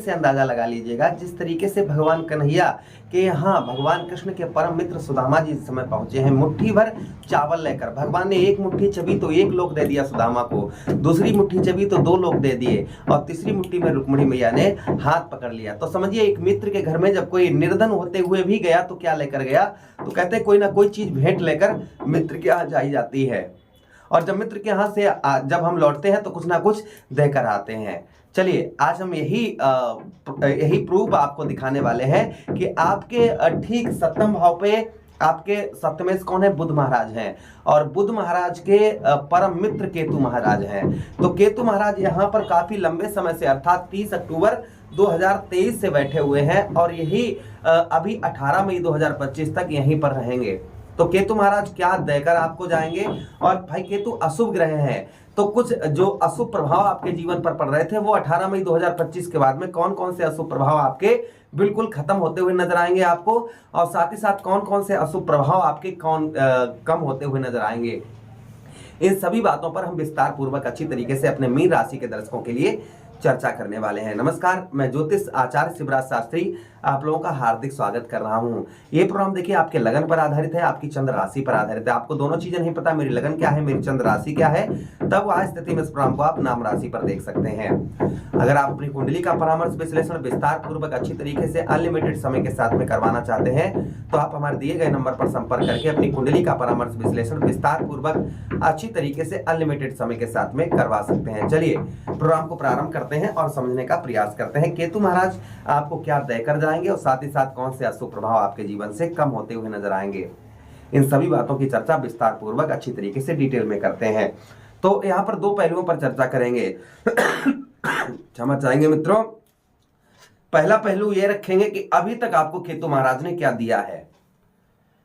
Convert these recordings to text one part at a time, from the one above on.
से अंदाजा लगा लीजिएगा जिस तरीके से भगवान कन्हैया के यहाँ भगवान कृष्ण के परम मित्र सुदामा जी इस समय पहुंचे हैं मुट्ठी भर चावल लेकर। भगवान ने एक मुट्ठी चबी तो एक लोग दे दिया सुदामा को, दूसरी मुट्ठी चबी तो दो लोग दे दिए, और तीसरी मुट्ठी में रुक्मिणी मैया ने हाथ पकड़ लिया। तो समझिए एक मित्र के घर में जब कोई निर्धन होते हुए भी गया तो क्या लेकर गया, तो कहते हैं कोई ना कोई चीज भेंट लेकर मित्र के यहाँ जाई जाती है, और जब मित्र के यहाँ से जब हम लौटते हैं तो कुछ ना कुछ देकर आते हैं। चलिए आज हम यही प्रूफ आपको दिखाने वाले हैं कि आपके ठीक सप्तम भाव पे आपके सप्तमेश कौन है, बुध महाराज हैं, और बुध महाराज के परम मित्र केतु महाराज हैं। तो केतु महाराज यहाँ पर काफी लंबे समय से अर्थात 30 अक्टूबर 2023 से बैठे हुए हैं, और यही अभी 18 मई 2025 तक यहीं पर रहेंगे। तो केतु महाराज क्या देकर आपको जाएंगे, और भाई केतु अशुभ ग्रह हैं, तो कुछ जो अशुभ प्रभाव आपके जीवन पर पड़ रहे थे वो 18 मई 2025 के बाद में कौन कौन से अशुभ प्रभाव आपके बिल्कुल खत्म होते हुए नजर आएंगे आपको, और साथ ही साथ कौन कौन से अशुभ प्रभाव आपके कम होते हुए नजर आएंगे। इन सभी बातों पर हम विस्तार पूर्वक अच्छी तरीके से अपने मीन राशि के दर्शकों के लिए चर्चा करने वाले हैं। नमस्कार, मैं ज्योतिष आचार्य शिवराज शास्त्री आप लोगों का हार्दिक स्वागत कर रहा हूं। ये प्रोग्राम देखिए आपके लगन पर आधारित है, आपकी चंद्र राशि पर आधारित है। आपको दोनों चीजें नहीं पता, मेरी लगन क्या है, मेरी चंद्र राशि क्या है, तब वह स्थिति में इस प्रोग्राम को आप नाम राशि पर देख सकते हैं। अगर आप अपनी कुंडली का परामर्श विश्लेषण विस्तार पूर्वक अच्छी तरीके से अनलिमिटेड समय के साथ में करवाना चाहते हैं तो आप हमारे दिए गए नंबर पर संपर्क करके अपनी कुंडली का परामर्श विश्लेषण विस्तार पूर्वक अच्छी तरीके से अनलिमिटेड समय के साथ में करवा सकते हैं। चलिए प्रोग्राम को प्रारंभ करते हैं और समझने का प्रयास करते हैं केतु महाराज आपको क्या देकर जाएंगे, और साथ ही साथ कौन से अशुभ प्रभाव आपके जीवन से कम होते हुए नजर आएंगे। इन सभी बातों की चर्चा विस्तार पूर्वक अच्छी तरीके से डिटेल में करते हैं। तो यहाँ पर दो पहलुओं पर चर्चा करेंगे। क्षमा चाहेंगे मित्रों। पहला पहलू ये रखेंगे कि अभी तक आपको केतु महाराज ने क्या दिया है,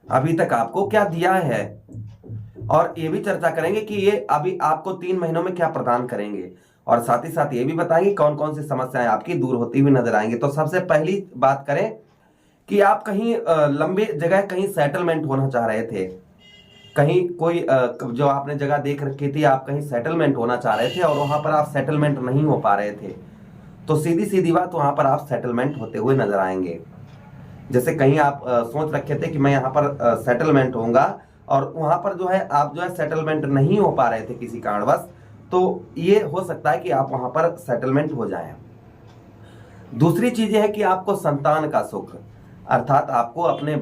अभी तक आपको क्या दिया है, और ये भी चर्चा करेंगे कि ये अभी आपको 3 महीनों में क्या प्रदान करेंगे, और साथ ही साथ ये भी बताएंगे कौन कौन सी समस्याएं आपकी दूर होती हुई नजर आएंगे। तो सबसे पहली बात करें कि आप कहीं लंबे जगह कहीं सेटलमेंट होना चाह रहे थे, कहीं कोई जो आपने जगह देख रखी थी आप कहीं सेटलमेंट होना चाह रहे थे और वहां पर आप सेटलमेंट नहीं हो पा रहे थे, तो सीधी सीधी बात वहां पर आप सेटलमेंट होते हुए नजर आएंगे। जैसे कहीं आप सोच रखे थे कि मैं यहाँ पर सेटलमेंट होऊंगा, और वहां पर जो है आप जो है सेटलमेंट नहीं हो पा रहे थे किसी कारणवश, तो ये हो सकता है कि आप वहां पर सेटलमेंट हो जाएं। दूसरी चीज है कि आपको संतान का सुख, अर्थात आपको अपने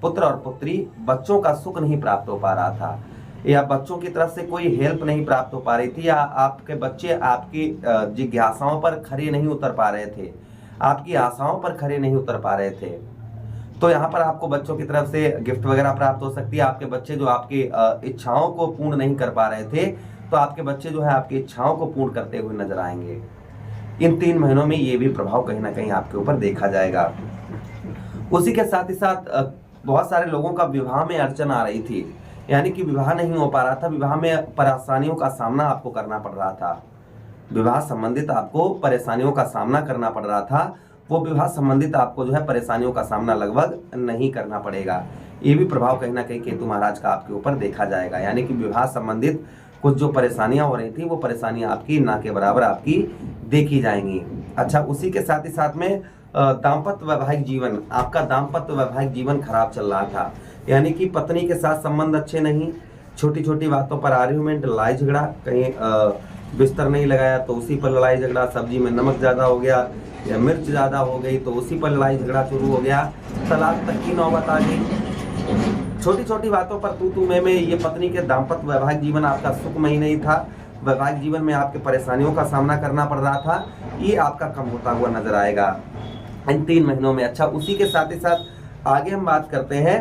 पुत्र और पुत्री बच्चों का सुख नहीं प्राप्त हो पा रहा था, या बच्चों की तरफ से कोई हेल्प नहीं प्राप्त हो पा रही थी, या आपके बच्चे आपकी जिज्ञासाओं पर खरे नहीं उतर पा रहे थे, आपकी आशाओं पर खरे नहीं उतर पा रहे थे। तो यहाँ पर आपको बच्चों की तरफ से गिफ्ट वगैरह प्राप्त हो सकती है। आपके बच्चे जो आपकी इच्छाओं को पूर्ण नहीं कर पा रहे थे, तो आपके बच्चे जो है आपकी इच्छाओं को पूर्ण करते हुए नजर आएंगे। इन 3 महीनों में ये भी प्रभाव कहीं ना कहीं आपके ऊपर देखा जाएगा। उसी के साथ ही साथ बहुत सारे लोगों का विवाह में अड़चन आ रही थी, यानी कि विवाह नहीं हो पा रहा था, विवाह में परेशानियों का सामना आपको करना पड़ रहा था, विवाह संबंधित आपको परेशानियों का सामना करना पड़ रहा था, वो विवाह संबंधित आपको जो है परेशानियों का सामना लगभग नहीं करना पड़ेगा। ये भी प्रभाव कहीं ना कहीं केतु महाराज का आपके ऊपर देखा जाएगा, यानी कि विवाह संबंधित कुछ जो परेशानियां हो रही थी वो परेशानियां आपकी ना के बराबर आपकी देखी जाएंगी। अच्छा, उसी के साथ ही साथ में दाम्पत्य वैवाहिक जीवन, आपका दाम्पत्य वैवाहिक जीवन खराब चल रहा था, यानी कि पत्नी के साथ संबंध अच्छे नहीं, छोटी छोटी बातों पर आर्ग्यूमेंट, लड़ाई झगड़ा, कहीं बिस्तर नहीं लगाया तो उसी पर लड़ाई झगड़ा, सब्जी में नमक ज़्यादा हो गया या मिर्च ज़्यादा हो गई तो उसी पर लड़ाई झगड़ा शुरू हो गया, तलाक तक की नौबत आ गई। छोटी छोटी बातों पर तू मैं ये पत्नी के दाम्पत्य वैवाहिक जीवन आपका सुखमयी नहीं था, वैवाहिक जीवन में आपके परेशानियों का सामना करना पड़ रहा था, ये आपका कम होता हुआ नजर आएगा इन 3 महीनों में। अच्छा, उसी के साथ ही साथ आगे हम बात करते हैं,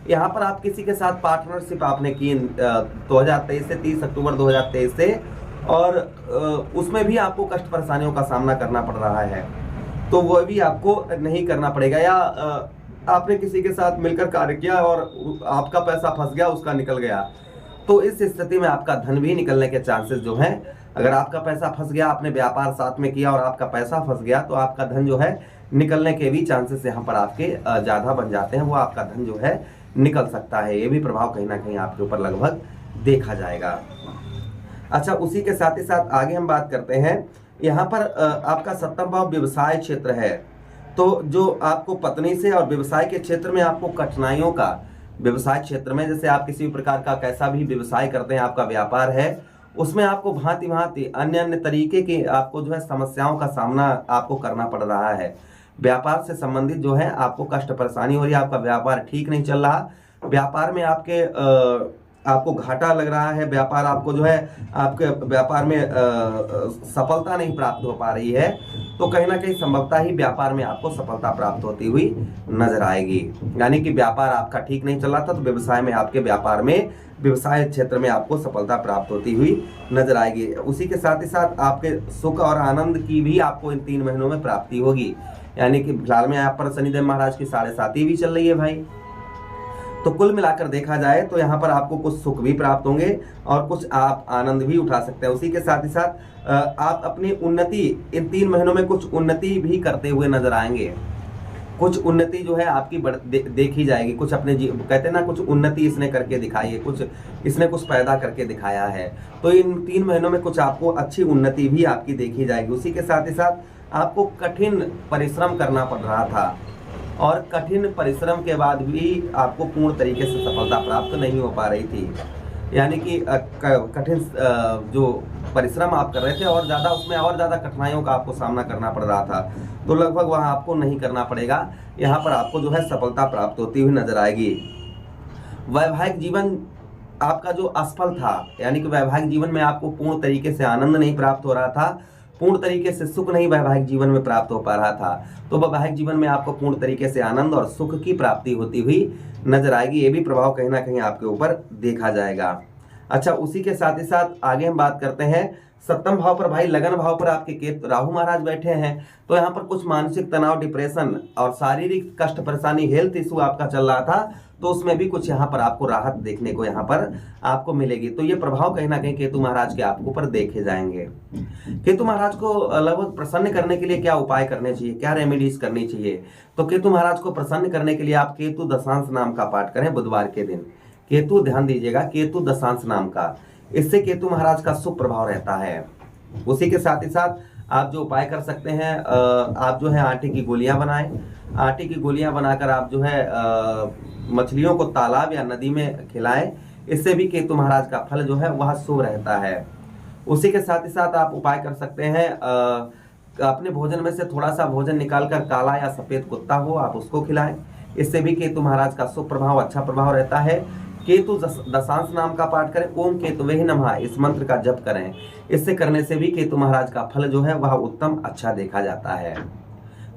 यहाँ पर आप किसी के साथ पार्टनरशिप आपने की 2023 से 30 अक्टूबर 2023 से, और उसमें भी आपको कष्ट परेशानियों का सामना करना पड़ रहा है, तो वो भी आपको नहीं करना पड़ेगा। या आपने किसी के साथ मिलकर कार्य किया और आपका पैसा फंस गया, उसका निकल गया, तो इस स्थिति में आपका धन भी निकलने के चांसेस जो हैं, अगर आपका पैसा फंस गया, आपने व्यापार साथ में किया और आपका पैसा फंस गया, तो आपका धन जो है निकलने के भी चांसेस यहाँ पर आपके ज़्यादा बन जाते हैं, वो आपका धन जो है निकल सकता है। ये भी प्रभाव कहीं ना कहीं आपके ऊपर लगभग देखा जाएगा। अच्छा, उसी के साथ ही साथ आगे हम बात करते हैं यहाँ पर आपका 7वां भाव व्यवसाय क्षेत्र है। तो जो आपको पत्नी से और व्यवसाय के क्षेत्र में आपको कठिनाइयों का, व्यवसाय क्षेत्र में जैसे आप किसी भी प्रकार का कैसा भी व्यवसाय करते हैं, आपका व्यापार है, उसमें आपको भांति भांति अन्य अन्य तरीके की आपको जो है समस्याओं का सामना आपको करना पड़ रहा है। व्यापार से संबंधित जो है आपको कष्ट परेशानी हो रही है, आपका व्यापार ठीक नहीं चल रहा, व्यापार में आपको घाटा लग रहा है, व्यापार आपको जो है आपके व्यापार में सफलता नहीं प्राप्त हो पा रही है, तो कहीं ना कहीं संभवतः ही व्यापार में आपको सफलता प्राप्त होती हुई नजर आएगी। यानी कि व्यापार आपका ठीक नहीं चल रहा था, तो व्यवसाय में आपके व्यापार में, व्यवसाय क्षेत्र में आपको सफलता प्राप्त होती हुई नजर आएगी। उसी के साथ ही साथ आपके सुख और आनंद की भी आपको इन 3 महीनों में प्राप्ति होगी। यानी कि फिलहाल में यहाँ पर शनिदेव महाराज की 7.5 भी चल रही है भाई। तो कुल मिलाकर देखा जाए तो यहाँ पर आपको कुछ सुख भी प्राप्त होंगे और कुछ आप आनंद भी उठा सकते हैं। उसी के साथ ही साथ आप अपनी उन्नति इन 3 महीनों में कुछ उन्नति भी करते हुए नजर आएंगे। कुछ उन्नति जो है आपकी देखी जाएगी। कुछ अपने कहते हैं ना, कुछ उन्नति इसने करके दिखाई है, कुछ इसने कुछ पैदा करके दिखाया है। तो इन 3 महीनों में कुछ आपको अच्छी उन्नति भी आपकी देखी जाएगी। उसी के साथ ही साथ आपको कठिन परिश्रम करना पड़ रहा था और कठिन परिश्रम के बाद भी आपको पूर्ण तरीके से सफलता प्राप्त नहीं हो पा रही थी। यानी कि कठिन जो परिश्रम आप कर रहे थे और ज़्यादा उसमें और ज़्यादा कठिनाइयों का आपको सामना करना पड़ रहा था, तो लगभग वहाँ आपको नहीं करना पड़ेगा। यहाँ पर आपको जो है सफलता प्राप्त होती हुई नजर आएगी। वैवाहिक जीवन आपका जो असफल था, यानी कि वैवाहिक जीवन में आपको पूर्ण तरीके से आनंद नहीं प्राप्त हो रहा था, पूर्ण तरीके से सुख नहीं वैवाहिक जीवन में प्राप्त हो पा रहा था, तो वैवाहिक जीवन में आपको पूर्ण तरीके से आनंद और सुख की प्राप्ति होती हुई नजर आएगी। ये भी प्रभाव कहीं ना कहीं आपके ऊपर देखा जाएगा। अच्छा, उसी के साथ ही साथ आगे हम बात करते हैं 7वें भाव पर भाई, लगन भाव पर आपके राहु महाराज बैठे हैं। तो यहाँ पर कुछ मानसिक तनाव, डिप्रेशन और शारीरिक कष्ट परेशानी, हेल्थ इशू आपका चल रहा था, तो उसमें भी कुछ यहाँ पर आपको राहत देखने को यहाँ पर आपको मिलेगी। तो ये प्रभाव कहीं ना कहीं केतु महाराज के आपको ऊपर देखे जाएंगे। केतु महाराज को लगभग प्रसन्न करने के लिए क्या उपाय करने चाहिए, क्या रेमेडीज करनी चाहिए? तो केतु महाराज को प्रसन्न करने के लिए आप केतु दशांश नाम का पाठ करें बुधवार के दिन। केतु, ध्यान दीजिएगा, केतु दशांश नाम का, इससे केतु महाराज का शुभ प्रभाव रहता है। उसी के साथ ही साथ आप जो उपाय कर सकते हैं, आप जो है आटे की गोलियां बनाएं। आटे की गोलियां बनाकर आप जो है मछलियों को तालाब या नदी में खिलाएं। इससे भी केतु महाराज का फल जो है वह शुभ रहता है। उसी के साथ ही साथ आप उपाय कर सकते हैं, अपने भोजन में से थोड़ा सा भोजन निकालकर काला या सफेद कुत्ता हो आप उसको खिलाएं। इससे भी केतु महाराज का शुभ प्रभाव, अच्छा प्रभाव रहता है। केतु दशांश नाम का पाठ करें, ओम केतुवे नमः, इस मंत्र का जप करें। इससे करने से भी केतु महाराज का फल जो है वह उत्तम अच्छा देखा जाता है।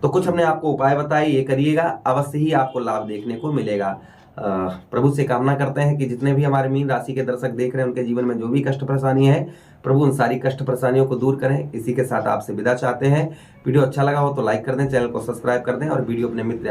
तो कुछ हमने आपको उपाय बताए, ये करिएगा, अवश्य ही आपको लाभ देखने को मिलेगा। प्रभु से कामना करते हैं कि जितने भी हमारे मीन राशि के दर्शक देख रहे हैं उनके जीवन में जो भी कष्ट परेशानी है, प्रभु उन सारी कष्ट परेशानियों को दूर करें। इसी के साथ आपसे विदा चाहते हैं। वीडियो अच्छा लगा हो तो लाइक कर दें, चैनल को सब्सक्राइब कर दें और वीडियो अपने मित्र